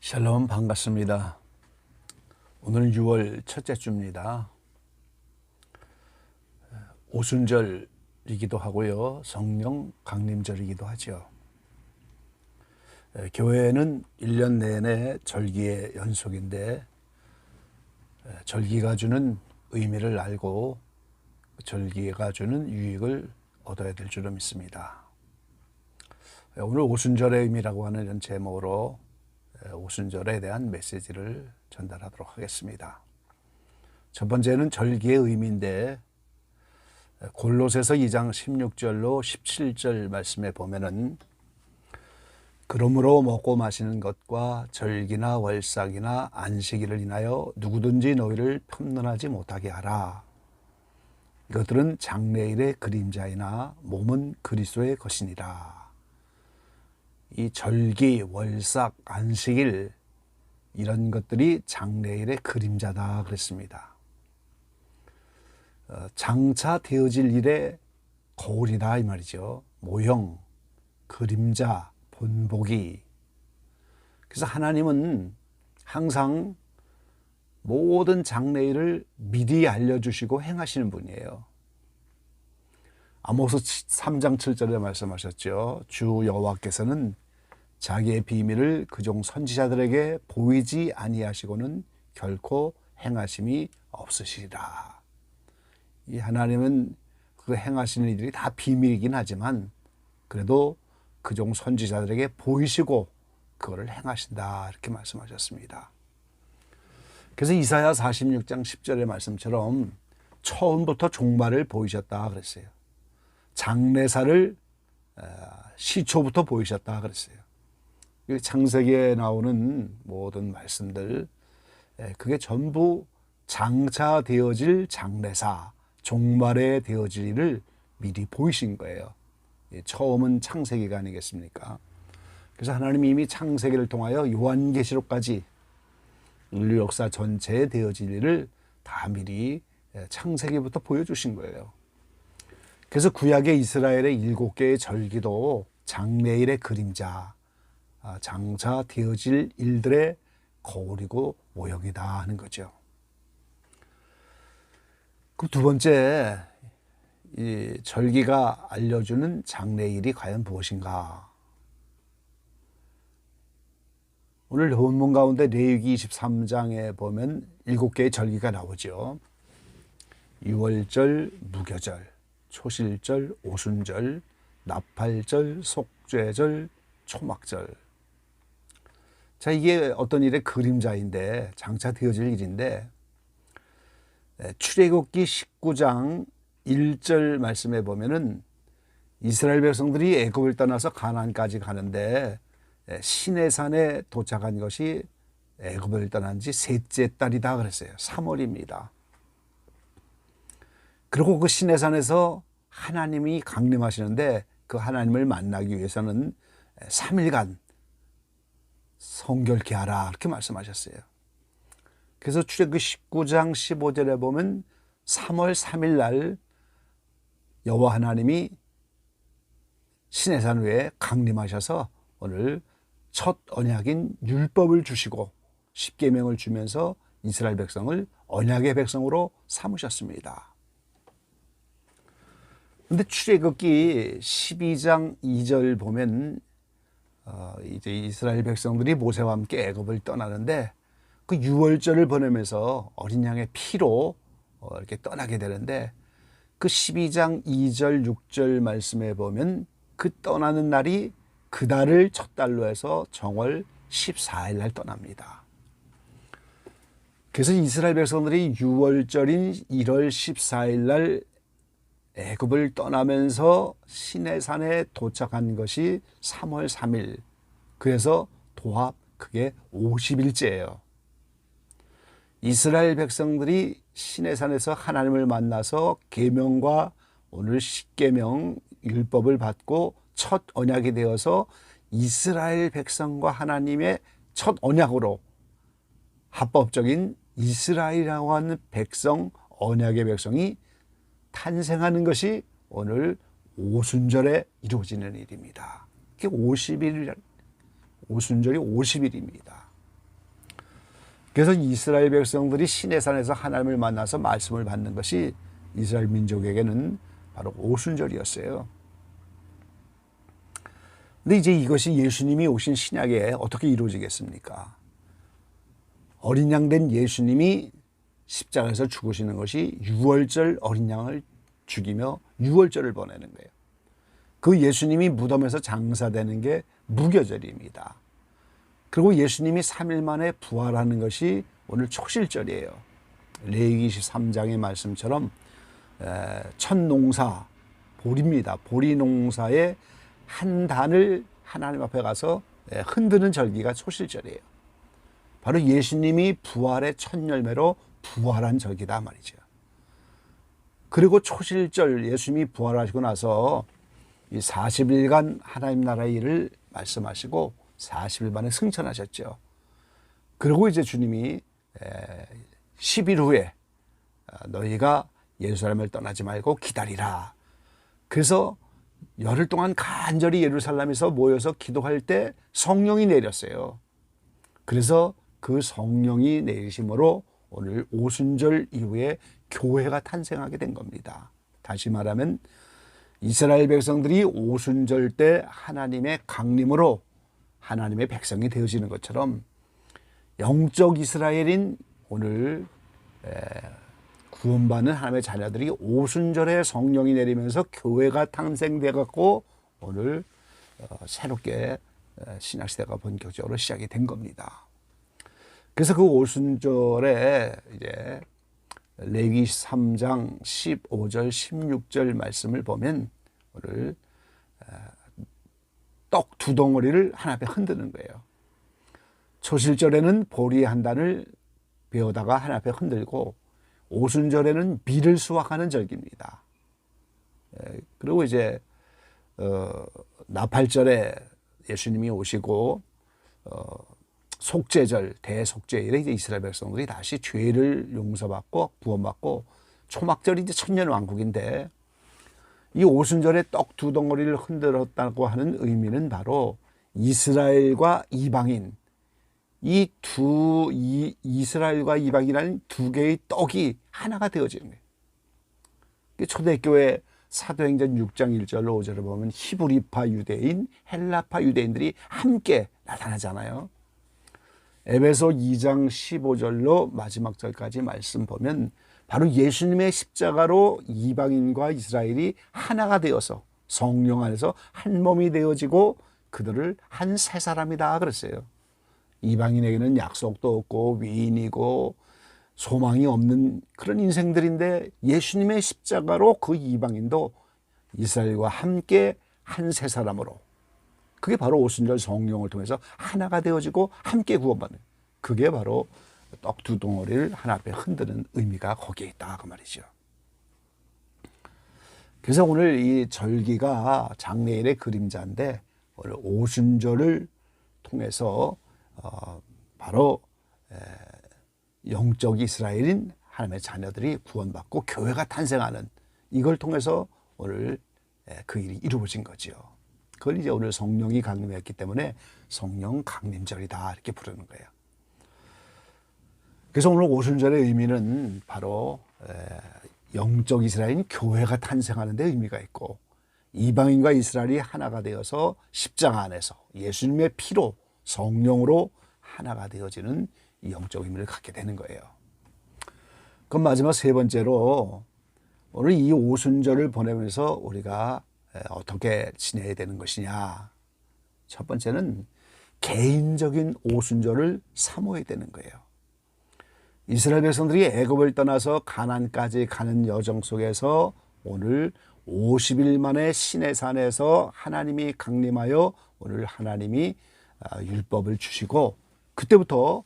샬롬, 반갑습니다. 오늘은 6월 첫째 주입니다. 오순절이기도 하고요, 성령 강림절이기도 하죠. 교회는 1년 내내 절기의 연속인데 절기가 주는 의미를 알고 절기가 주는 유익을 얻어야 될 줄로 믿습니다. 오늘 오순절의 의미라고 하는 이런 제목으로 오순절에 대한 메시지를 전달하도록 하겠습니다. 첫 번째는 절기의 의미인데 골로새서 2장 16절로 17절 말씀에 보면은 그러므로 먹고 마시는 것과 절기나 월삭이나 안식일을 인하여 누구든지 너희를 편론하지 못하게 하라. 이것들은 장래일의 그림자이나 몸은 그리스도의 것이니라. 이 절기, 월삭, 안식일 이런 것들이 장래일의 그림자다 그랬습니다. 장차 되어질 일의 거울이다 이 말이죠. 모형, 그림자, 본보기. 그래서 하나님은 항상 모든 장래일을 미리 알려주시고 행하시는 분이에요. 아모스 3장 7절에 말씀하셨죠. 주 여호와께서는 자기의 비밀을 그종 선지자들에게 보이지 아니하시고는 결코 행하심이 없으시리라. 이 하나님은 그 행하시는 일들이 다 비밀이긴 하지만 그래도 그종 선지자들에게 보이시고 그거를 행하신다 이렇게 말씀하셨습니다. 그래서 이사야 46장 10절의 말씀처럼 처음부터 종말을 보이셨다 그랬어요. 장래사를 시초부터 보이셨다 그랬어요. 창세기에 나오는 모든 말씀들 그게 전부 장차 되어질 장래사, 종말에 되어질 일을 미리 보이신 거예요. 처음은 창세기가 아니겠습니까? 그래서 하나님이 이미 창세기를 통하여 요한계시록까지 인류 역사 전체에 되어질 일을 다 미리 창세기부터 보여주신 거예요. 그래서 구약의 이스라엘의 7개의 절기도 장래일의 그림자, 장차 되어질 일들의 거울이고 모형이다 하는 거죠. 그럼 두 번째, 이 절기가 알려주는 장래일이 과연 무엇인가? 오늘 본문 가운데 레위기 23장에 보면 7개의 절기가 나오죠. 유월절, 무교절, 초실절, 오순절, 나팔절, 속죄절, 초막절. 자, 이게 어떤 일의 그림자인데 장차 되어질 일인데 출애굽기 19장 1절 말씀에 보면은 이스라엘 백성들이 애굽을 떠나서 가나안까지 가는데 시내산에 도착한 것이 애굽을 떠난 지 셋째 달이다 그랬어요. 3월입니다. 그리고 그 시내산에서 하나님이 강림하시는데 그 하나님을 만나기 위해서는 3일간 성결케 하라 이렇게 말씀하셨어요. 그래서 출애굽기 19장 15절에 보면 3월 3일 날 여호와 하나님이 시내산 위에 강림하셔서 오늘 첫 언약인 율법을 주시고 십계명을 주면서 이스라엘 백성을 언약의 백성으로 삼으셨습니다. 근데 출애굽기 12장 2절 보면 이제 이스라엘 백성들이 모세와 함께 애굽을 떠나는데 그 유월절을 보내면서 어린 양의 피로 이렇게 떠나게 되는데 그 12장 2절 6절 말씀에 보면 그 떠나는 날이 그 달을 첫 달로 해서 정월 14일 날 떠납니다. 그래서 이스라엘 백성들이 유월절인 1월 14일 날 애굽을 떠나면서 시내산에 도착한 것이 3월 3일. 그래서 도합 그게 50일째예요. 이스라엘 백성들이 시내산에서 하나님을 만나서 계명과 오늘 십계명 율법을 받고 첫 언약이 되어서 이스라엘 백성과 하나님의 첫 언약으로 합법적인 이스라엘이라고 하는 백성, 언약의 백성이 탄생하는 것이 오늘 오순절에 이루어지는 일입니다. 이게 50일, 오순절이 50일입니다. 그래서 이스라엘 백성들이 시내산에서 하나님을 만나서 말씀을 받는 것이 이스라엘 민족에게는 바로 오순절이었어요. 근데 이제 이것이 예수님이 오신 신약에 어떻게 이루어지겠습니까? 어린 양 된 예수님이 십자가에서 죽으시는 것이 유월절 어린 양을 죽이며 유월절을 보내는 거예요. 그 예수님이 무덤에서 장사되는 게 무교절입니다. 그리고 예수님이 3일 만에 부활하는 것이 오늘 초실절이에요. 레위기 23장의 말씀처럼 첫 농사 보리입니다. 보리 농사의 한 단을 하나님 앞에 가서 흔드는 절기가 초실절이에요. 바로 예수님이 부활의 첫 열매로 부활한 절기다 말이죠. 그리고 초실절 예수님이 부활하시고 나서 이 40일간 하나님 나라의 일을 말씀하시고 40일 만에 승천하셨죠. 그리고 이제 주님이 10일 후에 너희가 예루살렘을 떠나지 말고 기다리라. 그래서 열흘 동안 간절히 예루살렘에서 모여서 기도할 때 성령이 내렸어요. 그래서 그 성령이 내리심으로 오늘 오순절 이후에 교회가 탄생하게 된 겁니다. 다시 말하면 이스라엘 백성들이 오순절 때 하나님의 강림으로 하나님의 백성이 되어지는 것처럼 영적 이스라엘인 오늘 구원받는 하나님의 자녀들이 오순절에 성령이 내리면서 교회가 탄생돼 갖고 오늘 새롭게 신약시대가 본격적으로 시작이 된 겁니다. 그래서 그 오순절에 이제 레위기 3장 15절 16절 말씀을 보면 오늘 떡 두 덩어리를 하나 앞에 흔드는 거예요. 초실절에는 보리 한 단을 베어다가 하나 앞에 흔들고 오순절에는 밀을 수확하는 절기입니다. 그리고 이제 나팔절에 예수님이 오시고 속죄절 대속죄일에 이제 이스라엘 백성들이 다시 죄를 용서받고 구원받고 초막절이 이제 천년왕국인데 이 오순절에 떡 두 덩어리를 흔들었다고 하는 의미는 바로 이스라엘과 이방인 이스라엘과 이방인이라는 두 개의 떡이 하나가 되어지는 거예요. 초대교회 사도행전 6장 1절로 5절을 보면 히브리파 유대인, 헬라파 유대인들이 함께 나타나잖아요. 에베소 2장 15절로 마지막 절까지 말씀 보면 바로 예수님의 십자가로 이방인과 이스라엘이 하나가 되어서 성령 안에서 한 몸이 되어지고 그들을 한 새 사람이다 그랬어요. 이방인에게는 약속도 없고 위인이고 소망이 없는 그런 인생들인데 예수님의 십자가로 그 이방인도 이스라엘과 함께 한 새 사람으로 그게 바로 오순절 성령을 통해서 하나가 되어지고 함께 구원받는 그게 바로 떡 두 덩어리를 하나 앞에 흔드는 의미가 거기에 있다 그 말이죠. 그래서 오늘 이 절기가 장래일의 그림자인데 오늘 오순절을 통해서 바로 영적 이스라엘인 하나님의 자녀들이 구원받고 교회가 탄생하는 이걸 통해서 오늘 그 일이 이루어진 거죠. 그걸 이제 오늘 성령이 강림했기 때문에 성령 강림절이다 이렇게 부르는 거예요. 그래서 오늘 오순절의 의미는 바로 영적 이스라엘인 교회가 탄생하는 데 의미가 있고 이방인과 이스라엘이 하나가 되어서 십자가 안에서 예수님의 피로 성령으로 하나가 되어지는 이 영적 의미를 갖게 되는 거예요. 그럼 마지막 세 번째로 오늘 이 오순절을 보내면서 우리가 어떻게 지내야 되는 것이냐. 첫 번째는 개인적인 오순절을 사모해야 되는 거예요. 이스라엘 백성들이 애굽을 떠나서 가나안까지 가는 여정 속에서 오늘 50일 만에 시내산에서 하나님이 강림하여 오늘 하나님이 율법을 주시고 그때부터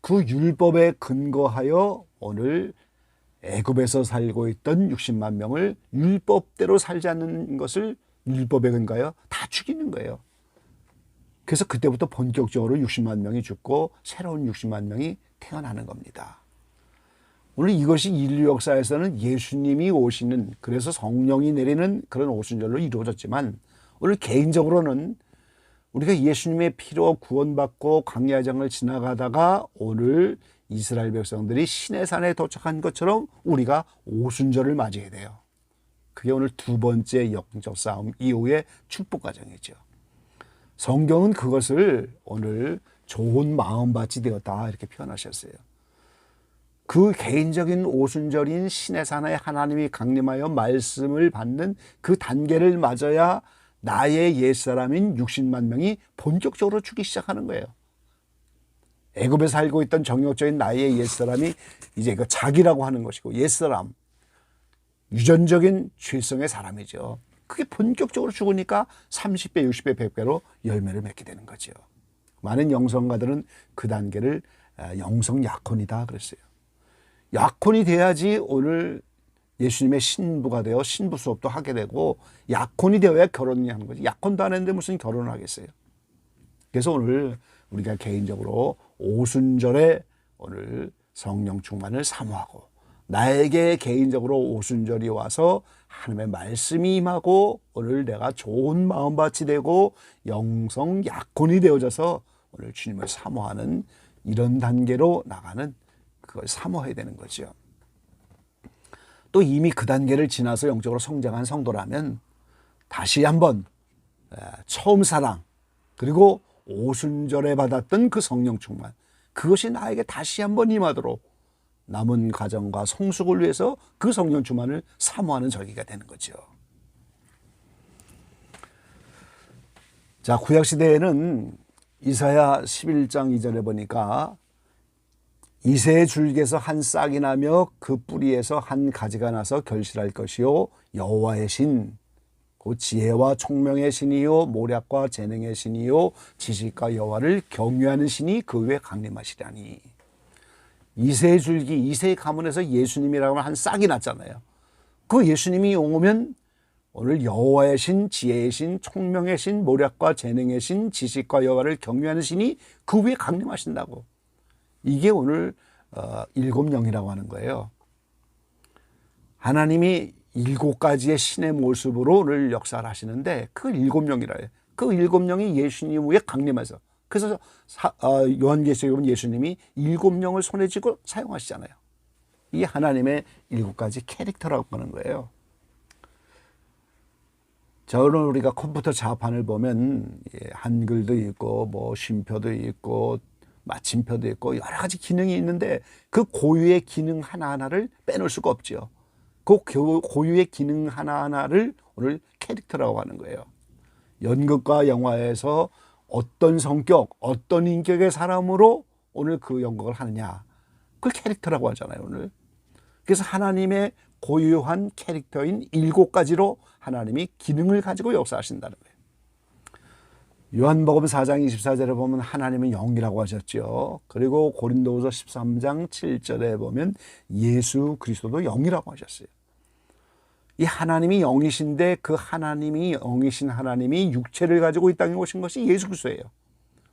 그 율법에 근거하여 오늘 애굽에서 살고 있던 60만 명을 율법대로 살지 않는 것을 율법에 근거하여 다 죽이는 거예요. 그래서 그때부터 본격적으로 60만 명이 죽고 새로운 60만 명이 태어나는 겁니다. 오늘 이것이 인류 역사에서는 예수님이 오시는 그래서 성령이 내리는 그런 오순절로 이루어졌지만 오늘 개인적으로는 우리가 예수님의 피로 구원받고 광야장을 지나가다가 오늘 이스라엘 백성들이 시내산에 도착한 것처럼 우리가 오순절을 맞이해야 돼요. 그게 오늘 두 번째 영적 싸움 이후의 축복 과정이죠. 성경은 그것을 오늘 좋은 마음밭이 되었다 이렇게 표현하셨어요. 그 개인적인 오순절인 시내산에 하나님이 강림하여 말씀을 받는 그 단계를 맞아야 나의 옛사람인 60만 명이 본격적으로 죽기 시작하는 거예요. 애굽에 살고 있던 정욕적인 나의 옛사람이 이제 그 자기라고 하는 것이고, 옛사람, 유전적인 죄성의 사람이죠. 그게 본격적으로 죽으니까 30배, 60배, 100배로 열매를 맺게 되는 거죠. 많은 영성가들은 그 단계를 영성 약혼이다 그랬어요. 약혼이 돼야지 오늘 예수님의 신부가 되어 신부 수업도 하게 되고, 약혼이 되어야 결혼이 하는 거지. 약혼도 안 했는데 무슨 결혼을 하겠어요. 그래서 오늘 우리가 개인적으로 오순절에 오늘 성령 충만을 사모하고, 나에게 개인적으로 오순절이 와서 하나님의 말씀이 임하고 오늘 내가 좋은 마음밭이 되고 영성 약혼이 되어져서 오늘 주님을 사모하는 이런 단계로 나가는, 그걸 사모해야 되는 거죠. 또 이미 그 단계를 지나서 영적으로 성장한 성도라면 다시 한번 처음 사랑, 그리고 오순절에 받았던 그 성령 충만, 그것이 나에게 다시 한번 임하도록 남은 가정과 성숙을 위해서 그 성령 충만을 사모하는 절기가 되는 거죠. 자, 구약시대에는 이사야 11장 2절에 보니까 이새의 줄기에서 한 싹이 나며 그 뿌리에서 한 가지가 나서 결실할 것이요, 여호와의 신, 그 지혜와 총명의 신이요, 모략과 재능의 신이요, 지식과 여호와를 경외하는 신이 그 위에 강림하시리니. 이새의 줄기, 이새의 가문에서 예수님이라고 하면 한 싹이 났잖아요. 그 예수님이 오면 오늘 여호와의 신, 지혜의 신, 총명의 신, 모략과 재능의 신, 지식과 여호와를 경외하는 신이 그 위에 강림하신다고. 이게 오늘 일곱 영이라고 하는 거예요. 하나님이 7가지의 신의 모습으로 오늘 역사를 하시는데 그 일곱 영이라 해요. 그 일곱 영이 예수님 위에 강림해서, 그래서 요한계시록에 보면 예수님이 7영을 손에 쥐고 사용하시잖아요. 이게 하나님의 7가지 캐릭터라고 하는 거예요. 자, 오늘 우리가 컴퓨터 자판을 보면 한글도 있고 뭐 쉼표도 있고 마침표도 있고 여러 가지 기능이 있는데 그 고유의 기능 하나하나를 빼놓을 수가 없죠. 그 고유의 기능 하나하나를 오늘 캐릭터라고 하는 거예요. 연극과 영화에서 어떤 성격, 어떤 인격의 사람으로 오늘 그 연극을 하느냐, 그걸 캐릭터라고 하잖아요, 오늘. 그래서 하나님의 고유한 캐릭터인 7가지로 하나님이 기능을 가지고 역사하신다는 거예요. 요한복음 4장 24절에 보면 하나님은 영이라고 하셨죠. 그리고 고린도후서 13장 7절에 보면 예수 그리스도도 영이라고 하셨어요. 이 하나님이 영이신데 그 하나님이 영이신 하나님이 육체를 가지고 이 땅에 오신 것이 예수 그리스도예요.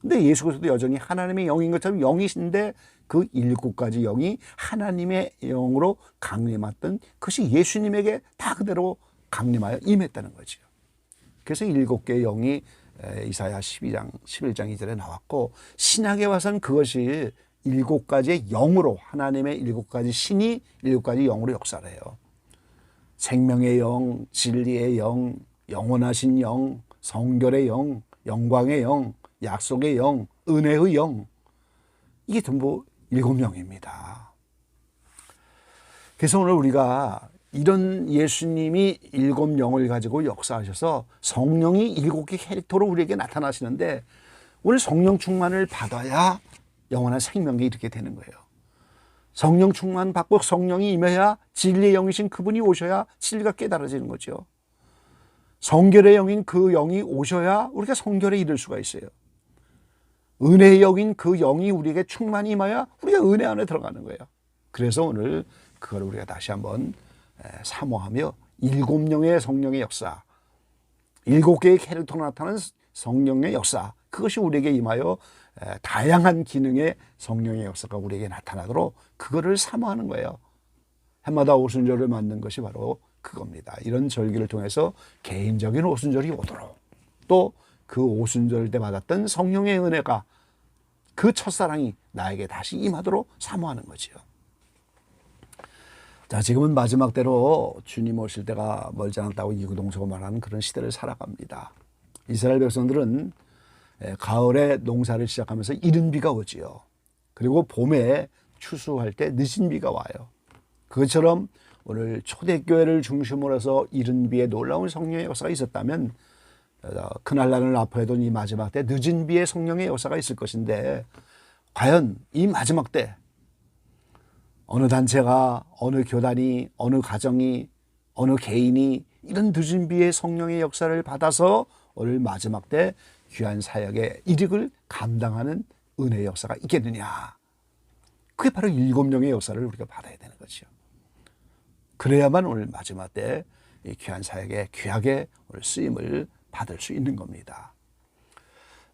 근데 예수 그리스도도 여전히 하나님의 영인 것처럼 영이신데 그 7가지 영이 하나님의 영으로 강림했던 그것이 예수님에게 다 그대로 강림하여 임했다는 거죠. 그래서 7개의 영이 이사야 11장 2절에 나왔고, 신약에 와서는 그것이 7가지의 영으로, 하나님의 7가지 신이 7가지 영으로 역사를 해요. 생명의 영, 진리의 영, 영원하신 영, 성결의 영, 영광의 영, 약속의 영, 은혜의 영, 이게 전부 7영입니다. 그래서 오늘 우리가 이런 예수님이 7영을 가지고 역사하셔서 성령이 7개 캐릭터로 우리에게 나타나시는데, 오늘 성령 충만을 받아야 영원한 생명이 이렇게 되는 거예요. 성령 충만 받고 성령이 임해야 진리의 영이신 그분이 오셔야 진리가 깨달아지는 거죠. 성결의 영인 그 영이 오셔야 우리가 성결에 이를 수가 있어요. 은혜의 영인 그 영이 우리에게 충만히 임하여 우리가 은혜 안에 들어가는 거예요. 그래서 오늘 그걸 우리가 다시 한번 사모하며 7영의 성령의 역사, 7개의 캐릭터로 나타나는 성령의 역사, 그것이 우리에게 임하여 다양한 기능의 성령의 역사가 우리에게 나타나도록 그거를 사모하는 거예요. 해마다 오순절을 맞는 것이 바로 그겁니다. 이런 절기를 통해서 개인적인 오순절이 오도록, 또 그 오순절 때 받았던 성령의 은혜가 그 첫사랑이 나에게 다시 임하도록 사모하는 거지요. 자, 지금은 마지막 때로 주님 오실 때가 멀지 않았다고 이구동성으로 말하는 그런 시대를 살아갑니다. 이스라엘 백성들은 가을에 농사를 시작하면서 이른 비가 오지요. 그리고 봄에 추수할 때 늦은 비가 와요. 그것처럼 오늘 초대교회를 중심으로 해서 이른 비에 놀라운 성령의 역사가 있었다면 그날날을 아파해둔 이 마지막 때 늦은 비에 성령의 역사가 있을 것인데, 과연 이 마지막 때 어느 단체가, 어느 교단이, 어느 가정이, 어느 개인이 이런 늦은 비에 성령의 역사를 받아서 오늘 마지막 때 귀한 사역의 일익을 감당하는 은혜의 역사가 있겠느냐. 그게 바로 7명의 역사를 우리가 받아야 되는 거죠. 그래야만 오늘 마지막 때 이 귀한 사역에 귀하게 오늘 쓰임을 받을 수 있는 겁니다.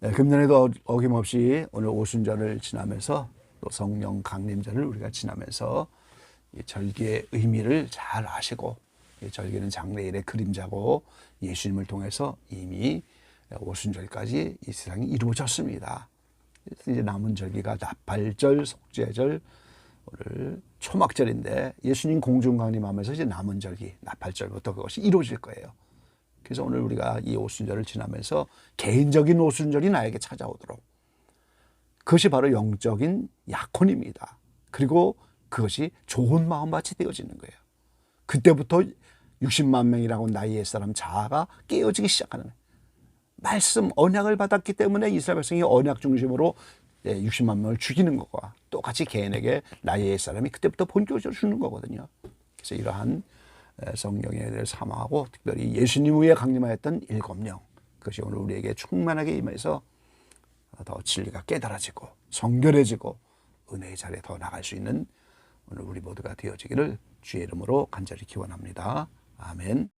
금년에도 어김없이 오늘 오순절을 지나면서 또 성령 강림절을 우리가 지나면서 이 절기의 의미를 잘 아시고, 이 절기는 장래일의 그림자고 예수님을 통해서 이미 오순절까지 이 세상이 이루어졌습니다. 이제 남은 절기가 나팔절, 속죄절, 오늘 초막절인데 예수님 공중강림하면서 이제 남은 절기 나팔절부터 그것이 이루어질 거예요. 그래서 오늘 우리가 이 오순절을 지나면서 개인적인 오순절이 나에게 찾아오도록, 그것이 바로 영적인 약혼입니다. 그리고 그것이 좋은 마음밭이 되어지는 거예요. 그때부터 60만 명이라고 나이의 사람 자아가 깨어지기 시작하는 거예요. 말씀, 언약을 받았기 때문에 이스라엘 백성이 언약 중심으로 60만 명을 죽이는 것과 똑같이 개인에게 나이의 사람이 그때부터 본격적으로 주는 거거든요. 그래서 이러한 성령의 은혜를 사모하고, 특별히 예수님 위에 강림하였던 7명, 그것이 오늘 우리에게 충만하게 임해서 더 진리가 깨달아지고 성결해지고 은혜의 자리에 더 나갈 수 있는 오늘 우리 모두가 되어지기를 주의 이름으로 간절히 기원합니다. 아멘.